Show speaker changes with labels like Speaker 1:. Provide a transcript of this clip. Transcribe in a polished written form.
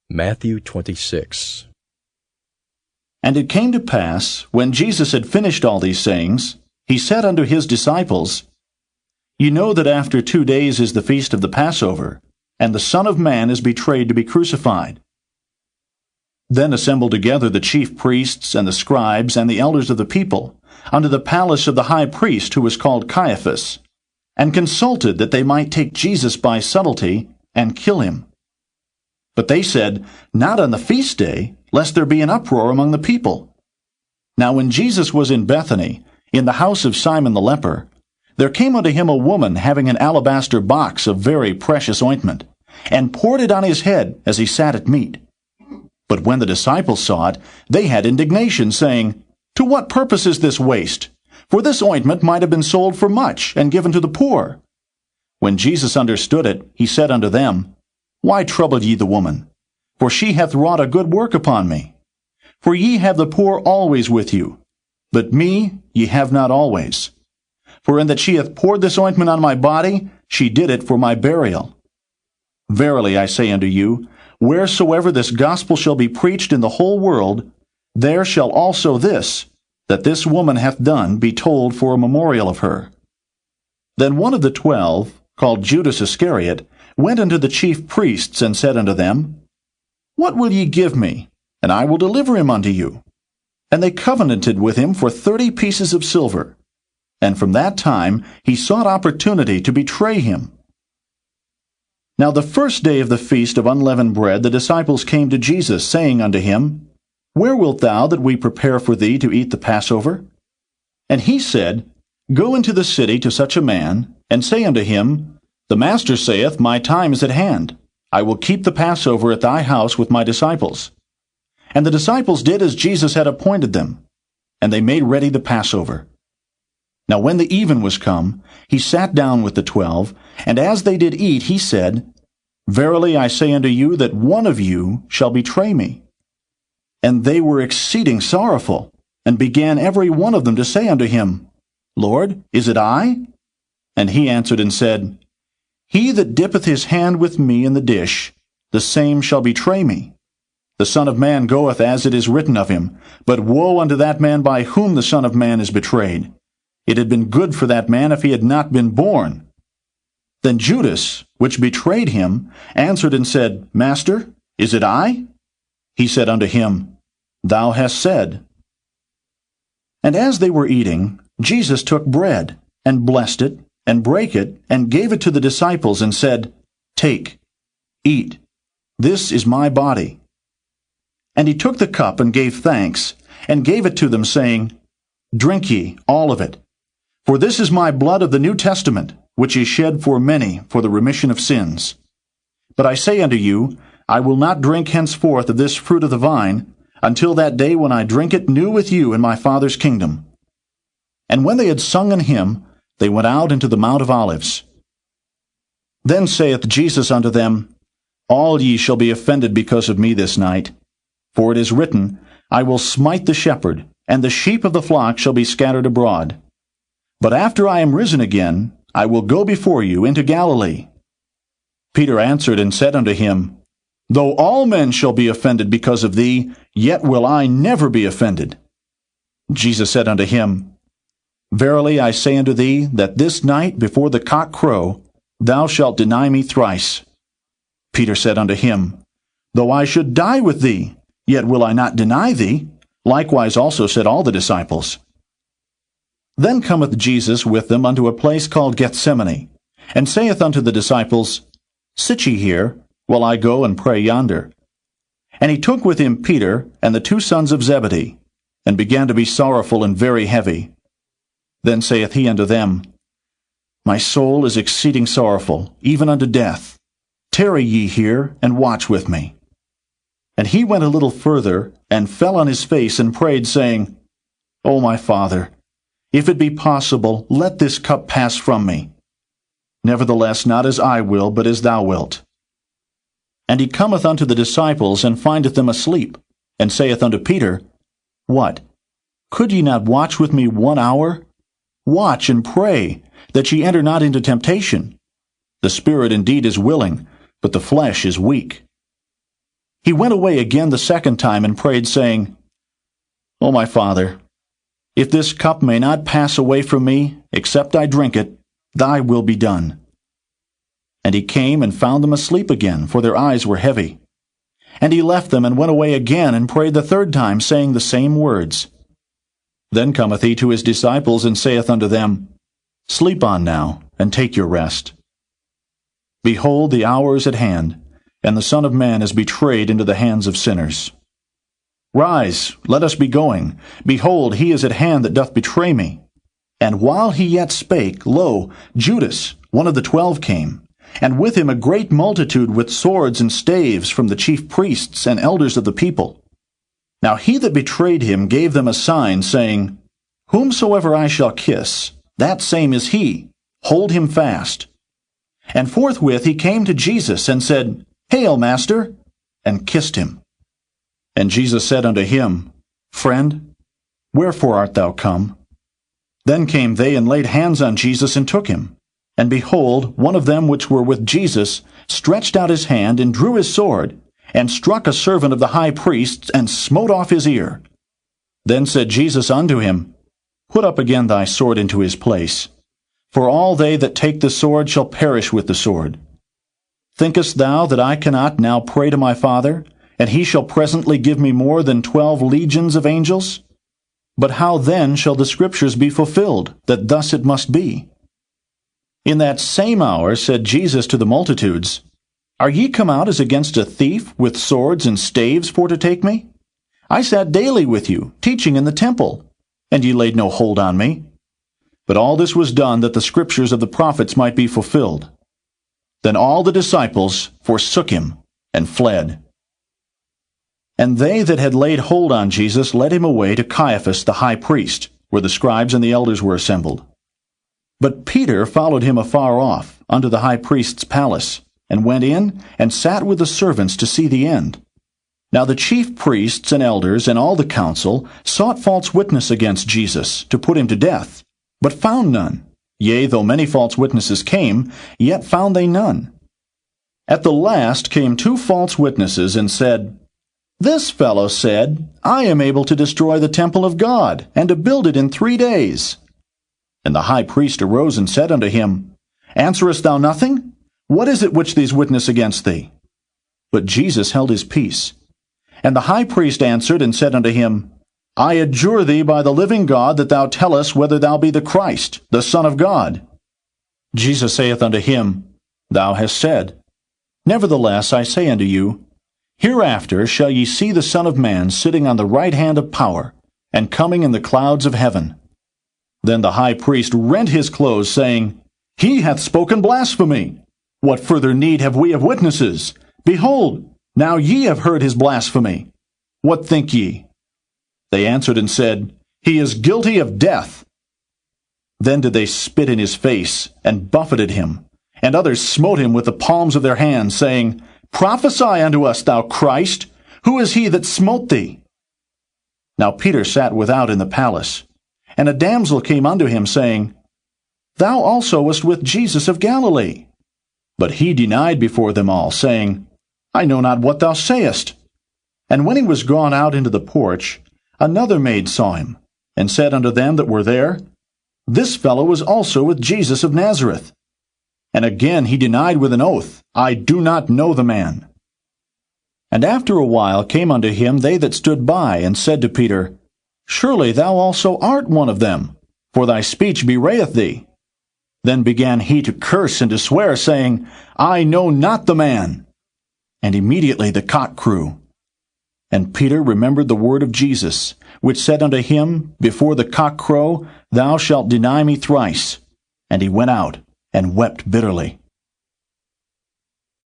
Speaker 1: Matthew 26.
Speaker 2: And it came to pass, when Jesus had finished all these sayings, he said unto his disciples, Ye know that after 2 days is the feast of the Passover, and the Son of Man is betrayed to be crucified. Then assembled together the chief priests and the scribes and the elders of the people unto the palace of the high priest, who was called Caiaphas, and consulted that they might take Jesus by subtlety and kill him. But they said, Not on the feast day, lest there be an uproar among the people. Now when Jesus was in Bethany, in the house of Simon the leper, there came unto him a woman having an alabaster box of very precious ointment, and poured it on his head as he sat at meat. But when the disciples saw it, they had indignation, saying, To what purpose is this waste? For this ointment might have been sold for much, and given to the poor. When Jesus understood it, he said unto them, Why trouble ye the woman? For she hath wrought a good work upon me. For ye have the poor always with you, but me ye have not always. For in that she hath poured this ointment on my body, she did it for my burial. Verily I say unto you, wheresoever this gospel shall be preached in the whole world, there shall also this, that this woman hath done, be told for a memorial of her. Then one of the 12, called Judas Iscariot, went unto the chief priests, and said unto them, What will ye give me? And I will deliver him unto you. And they covenanted with him for 30 pieces of silver. And from that time he sought opportunity to betray him. Now the first day of the feast of unleavened bread the disciples came to Jesus, saying unto him, Where wilt thou that we prepare for thee to eat the Passover? And he said, Go into the city to such a man, and say unto him, The Master saith, My time is at hand. I will keep the Passover at thy house with my disciples. And the disciples did as Jesus had appointed them, and they made ready the Passover. Now when the even was come, he sat down with the 12, and as they did eat, he said, Verily I say unto you that one of you shall betray me. And they were exceeding sorrowful, and began every one of them to say unto him, Lord, is it I? And he answered and said, He that dippeth his hand with me in the dish, the same shall betray me. The Son of Man goeth as it is written of him, but woe unto that man by whom the Son of Man is betrayed. It had been good for that man if he had not been born. Then Judas, which betrayed him, answered and said, Master, is it I? He said unto him, Thou hast said. And as they were eating, Jesus took bread, and blessed it, and brake it, and gave it to the disciples, and said, Take, eat, this is my body. And he took the cup, and gave thanks, and gave it to them, saying, Drink ye all of it. For this is my blood of the New Testament, which is shed for many for the remission of sins. But I say unto you, I will not drink henceforth of this fruit of the vine, until that day when I drink it new with you in my Father's kingdom. And when they had sung an hymn, they went out into the Mount of Olives. Then saith Jesus unto them, All ye shall be offended because of me this night. For it is written, I will smite the shepherd, and the sheep of the flock shall be scattered abroad. But after I am risen again, I will go before you into Galilee. Peter answered and said unto him, Though all men shall be offended because of thee, yet will I never be offended. Jesus said unto him, Verily I say unto thee, that this night before the cock crow, thou shalt deny me thrice. Peter said unto him, Though I should die with thee, yet will I not deny thee. Likewise also said all the disciples. Then cometh Jesus with them unto a place called Gethsemane, and saith unto the disciples, Sit ye here, while I go and pray yonder. And he took with him Peter and the 2 sons of Zebedee, and began to be sorrowful and very heavy. Then saith he unto them, My soul is exceeding sorrowful, even unto death. Tarry ye here, and watch with me. And he went a little further, and fell on his face, and prayed, saying, O my Father, if it be possible, let this cup pass from me. Nevertheless, not as I will, but as thou wilt. And he cometh unto the disciples, and findeth them asleep, and saith unto Peter, What? Could ye not watch with me 1 hour? Watch and pray, that ye enter not into temptation. The spirit indeed is willing, but the flesh is weak. He went away again the second time and prayed, saying, O my Father, if this cup may not pass away from me, except I drink it, thy will be done. And he came and found them asleep again, for their eyes were heavy. And he left them and went away again and prayed the third time, saying the same words. Then cometh he to his disciples, and saith unto them, Sleep on now, and take your rest. Behold, the hour is at hand, and the Son of Man is betrayed into the hands of sinners. Rise, let us be going. Behold, he is at hand that doth betray me. And while he yet spake, lo, Judas, one of the 12, came, and with him a great multitude with swords and staves from the chief priests and elders of the people. Now he that betrayed him gave them a sign, saying, Whomsoever I shall kiss, that same is he. Hold him fast. And forthwith he came to Jesus, and said, Hail, Master! And kissed him. And Jesus said unto him, Friend, wherefore art thou come? Then came they and laid hands on Jesus, and took him. And behold, one of them which were with Jesus stretched out his hand, and drew his sword, and struck a servant of the high priest, and smote off his ear. Then said Jesus unto him, Put up again thy sword into his place. For all they that take the sword shall perish with the sword. Thinkest thou that I cannot now pray to my Father, and he shall presently give me more than 12 legions of angels? But how then shall the Scriptures be fulfilled, that thus it must be? In that same hour said Jesus to the multitudes, Are ye come out as against a thief, with swords and staves for to take me? I sat daily with you, teaching in the temple, and ye laid no hold on me. But all this was done that the Scriptures of the prophets might be fulfilled. Then all the disciples forsook him, and fled. And they that had laid hold on Jesus led him away to Caiaphas the high priest, where the scribes and the elders were assembled. But Peter followed him afar off, unto the high priest's palace, and went in, and sat with the servants to see the end. Now the chief priests and elders and all the council sought false witness against Jesus, to put him to death, but found none. Yea, though many false witnesses came, yet found they none. At the last came 2 false witnesses, and said, This fellow said, I am able to destroy the temple of God, and to build it in 3 days. And the high priest arose and said unto him, Answerest thou nothing? What is it which these witness against thee? But Jesus held his peace. And the high priest answered and said unto him, I adjure thee by the living God that thou tell us whether thou be the Christ, the Son of God. Jesus saith unto him, Thou hast said. Nevertheless I say unto you, Hereafter shall ye see the Son of Man sitting on the right hand of power, and coming in the clouds of heaven. Then the high priest rent his clothes, saying, He hath spoken blasphemy. What further need have we of witnesses? Behold, now ye have heard his blasphemy. What think ye? They answered and said, He is guilty of death. Then did they spit in his face, and buffeted him. And others smote him with the palms of their hands, saying, Prophesy unto us, thou Christ. Who is he that smote thee? Now Peter sat without in the palace. And a damsel came unto him, saying, Thou also wast with Jesus of Galilee. But he denied before them all, saying, I know not what thou sayest. And when he was gone out into the porch, another maid saw him, and said unto them that were there, This fellow was also with Jesus of Nazareth. And again he denied with an oath, I do not know the man. And after a while came unto him they that stood by, and said to Peter, Surely thou also art one of them, for thy speech bewrayeth thee. Then began he to curse and to swear, saying, I know not the man. And immediately the cock crew. And Peter remembered the word of Jesus, which said unto him, Before the cock crow, thou shalt deny me thrice. And he went out, and wept bitterly.